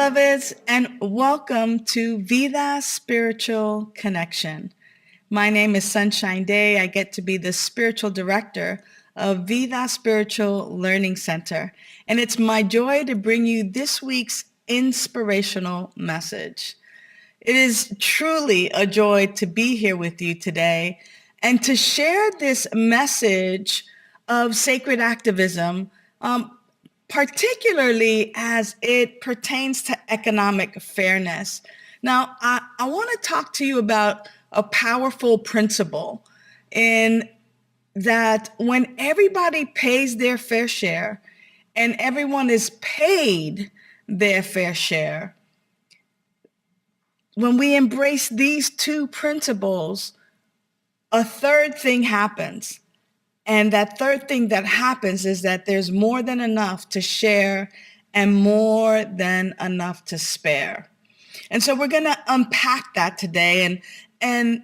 beloveds, and welcome to Vida Spiritual Connection. My name is Sunshine Daye. I get to be the spiritual director of Vida Spiritual Learning Center, and it's my joy to bring you this week's inspirational message. It is truly a joy to be here with you today and to share this message of sacred activism, particularly as it pertains to economic fairness. Now, I want to talk to you about a powerful principle in that when everybody pays their fair share and everyone is paid their fair share, when we embrace these two principles, a third thing happens. And that third thing that happens is that there's more than enough to share and more than enough to spare. And so we're going to unpack that today and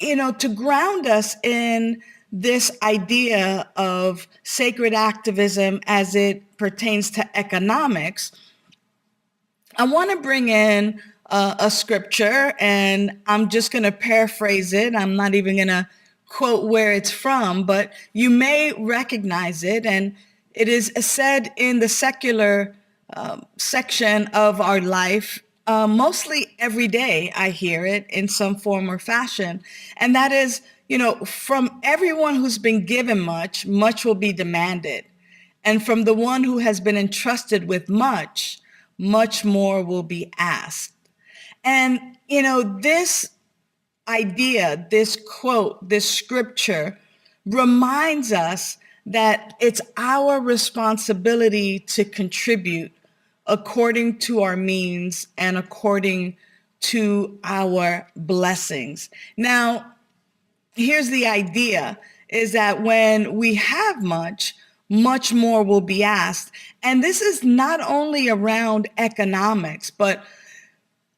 to ground us in this idea of sacred activism as it pertains to economics. I want to bring in a scripture, and I'm just going to paraphrase it. I'm not even going to quote where it's from, but you may recognize it. And it is said in the secular section of our life, mostly every day I hear it in some form or fashion. And that is, from everyone who's been given much, much will be demanded. And from the one who has been entrusted with much, much more will be asked. And, this idea, this quote, this scripture reminds us that it's our responsibility to contribute according to our means and according to our blessings. Now, here's the idea, is that when we have much, much more will be asked. And this is not only around economics, but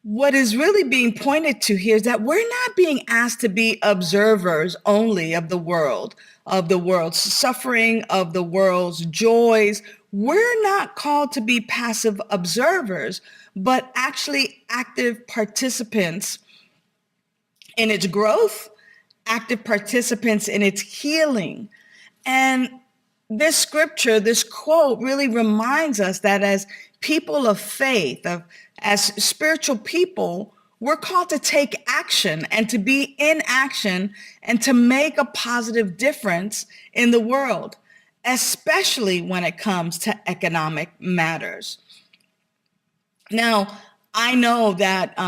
what is really being pointed to here is that we're not being asked to be observers only of the world's suffering, of the world's joys. We're not called to be passive observers, but actually active participants in its growth, active participants in its healing. And this scripture, this quote really reminds us that as people of faith, as spiritual people, we're called to take action and to be in action and to make a positive difference in the world, especially when it comes to economic matters. Now, I know that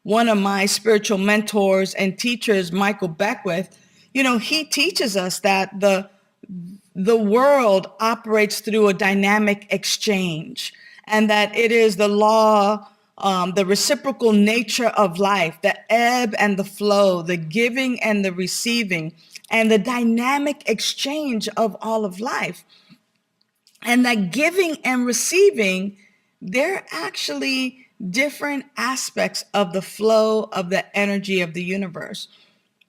one of my spiritual mentors and teachers, Michael Beckwith, he teaches us that the world operates through a dynamic exchange, and that it is the law, the reciprocal nature of life, the ebb and the flow, the giving and the receiving, and the dynamic exchange of all of life. And that giving and receiving, they're actually different aspects of the flow of the energy of the universe.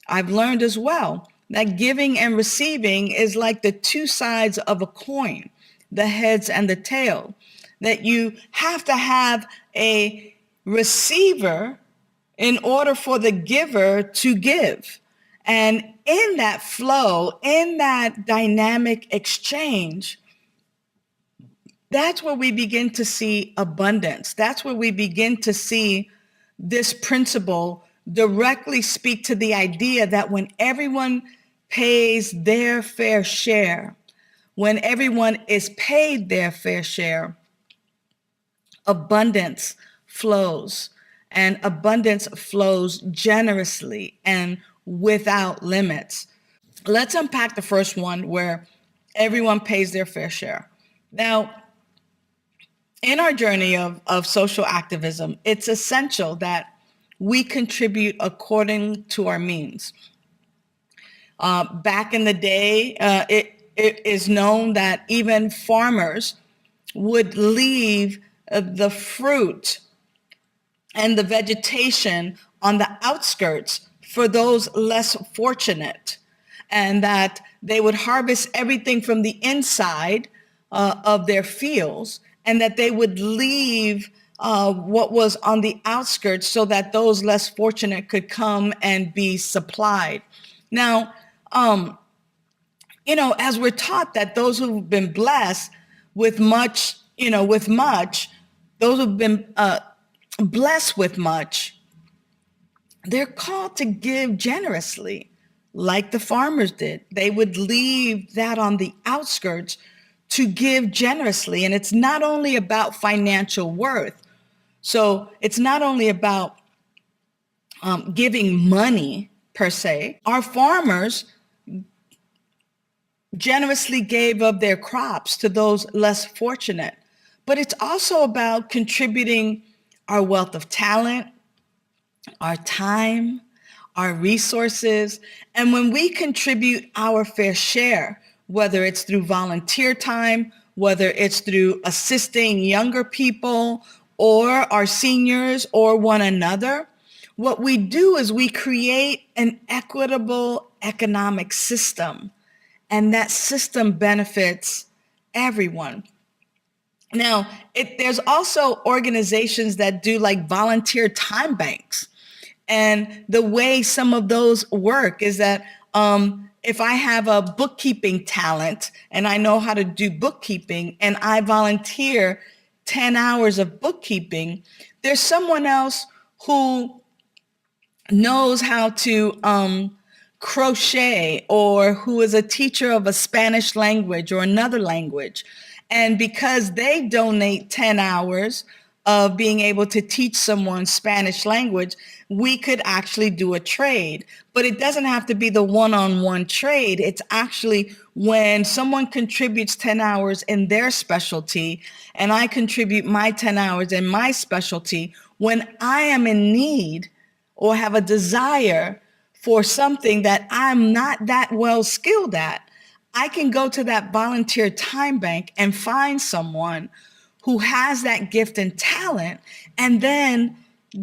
I've learned as well that giving and receiving is like the two sides of a coin, the heads and the tail, that you have to have a receiver in order for the giver to give. And in that flow, in that dynamic exchange, that's where we begin to see abundance. That's where we begin to see this principle directly speak to the idea that when everyone pays their fair share, when everyone is paid their fair share, abundance flows, and abundance flows generously and without limits. Let's unpack the first one, where everyone pays their fair share. Now, in our journey of social activism, it's essential that we contribute according to our means. Back in the day, it is known that even farmers would leave the fruit and the vegetation on the outskirts for those less fortunate, and that they would harvest everything from the inside of their fields, and that they would leave what was on the outskirts so that those less fortunate could come and be supplied. Now, as we're taught that those who've been blessed with much, those who've been blessed with much, they're called to give generously, like the farmers did. They would leave that on the outskirts to give generously. And it's not only about financial worth. So it's not only about giving money per se. Our farmers generously gave of their crops to those less fortunate. But it's also about contributing our wealth of talent, our time, our resources. And when we contribute our fair share, whether it's through volunteer time, whether it's through assisting younger people or our seniors or one another, what we do is we create an equitable economic system, and that system benefits everyone. Now, there's also organizations that do like volunteer time banks. And the way some of those work is that if I have a bookkeeping talent and I know how to do bookkeeping and I volunteer 10 hours of bookkeeping, there's someone else who knows how to crochet, or who is a teacher of a Spanish language or another language. And because they donate 10 hours of being able to teach someone Spanish language, we could actually do a trade. But it doesn't have to be the one-on-one trade. It's actually when someone contributes 10 hours in their specialty and I contribute my 10 hours in my specialty, when I am in need or have a desire for something that I'm not that well skilled at, I can go to that volunteer time bank and find someone who has that gift and talent, and then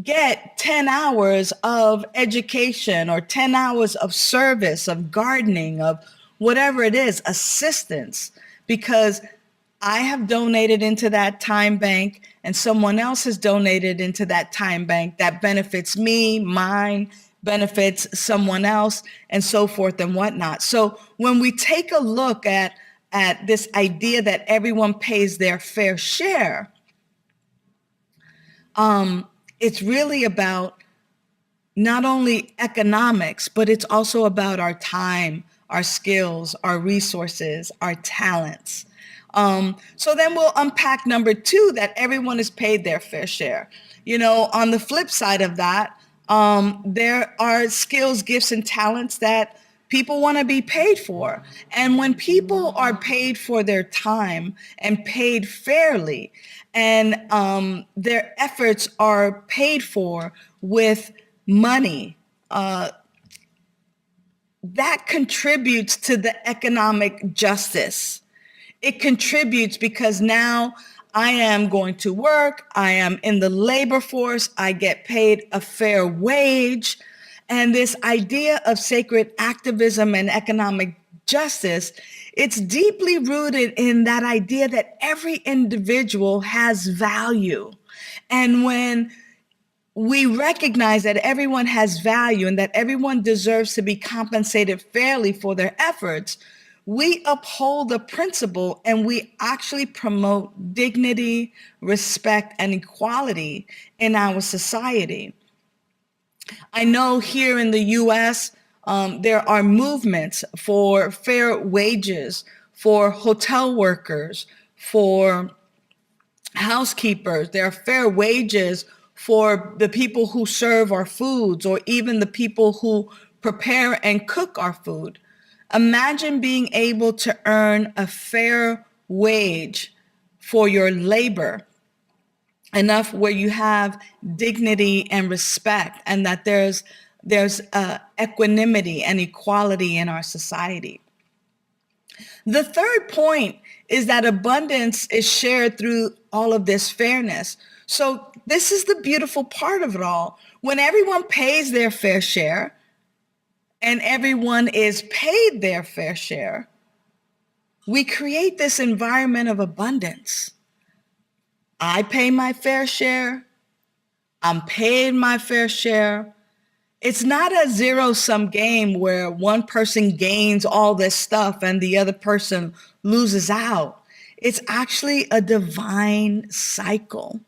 get 10 hours of education or 10 hours of service, of gardening, of whatever it is, assistance, because I have donated into that time bank and someone else has donated into that time bank that benefits me, mine, benefits someone else, and so forth and whatnot. So when we take a look at this idea that everyone pays their fair share, it's really about not only economics, but it's also about our time, our skills, our resources, our talents. So then we'll unpack number 2, that everyone is paid their fair share. On the flip side of that, there are skills, gifts, and talents that people want to be paid for. And when people are paid for their time and paid fairly, and their efforts are paid for with money, that contributes to the economic justice. It contributes because now I am going to work, I am in the labor force, I get paid a fair wage. And this idea of sacred activism and economic justice, it's deeply rooted in that idea that every individual has value. And when we recognize that everyone has value and that everyone deserves to be compensated fairly for their efforts, we uphold the principle and we actually promote dignity, respect, and equality in our society. I know here in the US, there are movements for fair wages for hotel workers, for housekeepers. There are fair wages for the people who serve our foods, or even the people who prepare and cook our food. Imagine being able to earn a fair wage for your labor, enough where you have dignity and respect, and that there's equanimity and equality in our society. The third point is that abundance is shared through all of this fairness. So this is the beautiful part of it all. When everyone pays their fair share and everyone is paid their fair share, we create this environment of abundance. I pay my fair share. I'm paid my fair share. It's not a zero-sum game where one person gains all this stuff and the other person loses out. It's actually a divine cycle.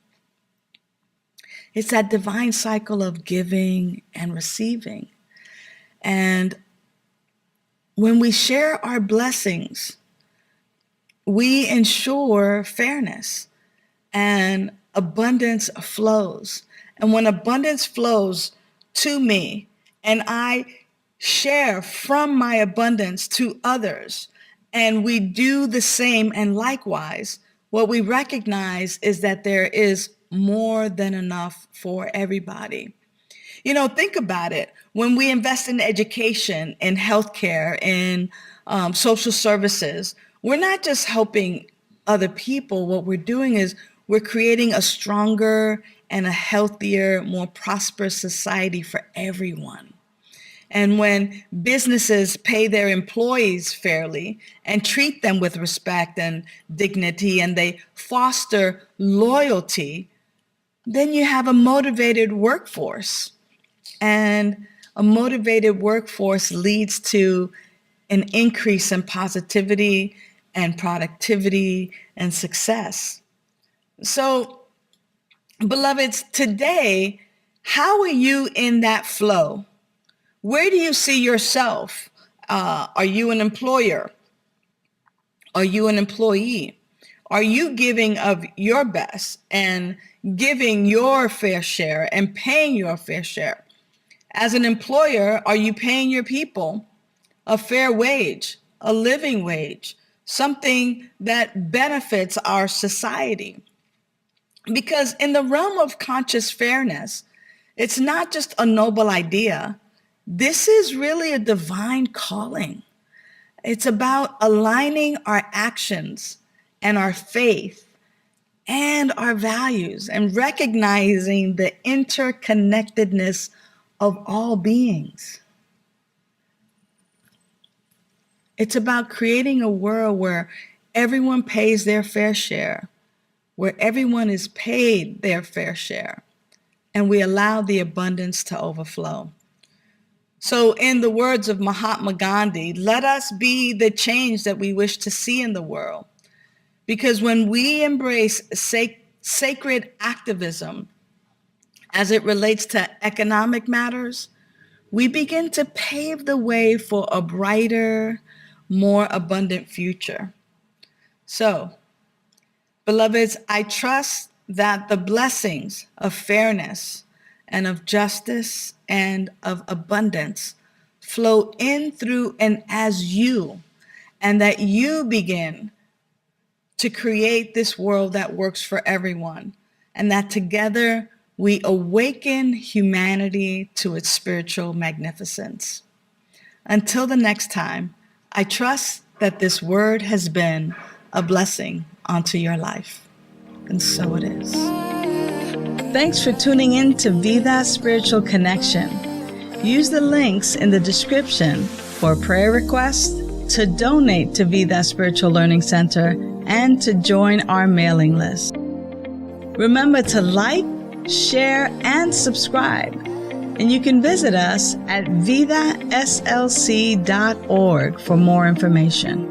It's that divine cycle of giving and receiving. And when we share our blessings, we ensure fairness and abundance flows. And when abundance flows to me and I share from my abundance to others, and we do the same and likewise, what we recognize is that there is more than enough for everybody. You know, think about it. When we invest in education, in healthcare, in social services, we're not just helping other people. What we're doing is we're creating a stronger and a healthier, more prosperous society for everyone. And when businesses pay their employees fairly and treat them with respect and dignity, and they foster loyalty, then you have a motivated workforce. And a motivated workforce leads to an increase in positivity and productivity and success. So, beloveds, today, how are you in that flow? Where do you see yourself? Are you an employer? Are you an employee? Are you giving of your best and giving your fair share and paying your fair share? As an employer, are you paying your people a fair wage, a living wage, something that benefits our society? Because in the realm of conscious fairness, it's not just a noble idea. This is really a divine calling. It's about aligning our actions and our faith and our values and recognizing the interconnectedness of all beings. It's about creating a world where everyone pays their fair share, where everyone is paid their fair share, and we allow the abundance to overflow. So in the words of Mahatma Gandhi, let us be the change that we wish to see in the world. Because when we embrace sacred activism as it relates to economic matters, we begin to pave the way for a brighter, more abundant future. So, beloveds, I trust that the blessings of fairness and of justice and of abundance flow in, through, and as you, and that you begin to create this world that works for everyone, and that together we awaken humanity to its spiritual magnificence. Until the next time, I trust that this word has been a blessing onto your life. And so it is. Thanks for tuning in to Vida Spiritual Connection. Use the links in the description for prayer requests, to donate to Vida Spiritual Learning Center, and to join our mailing list. Remember to like, share, and subscribe. And you can visit us at vidaslc.org for more information.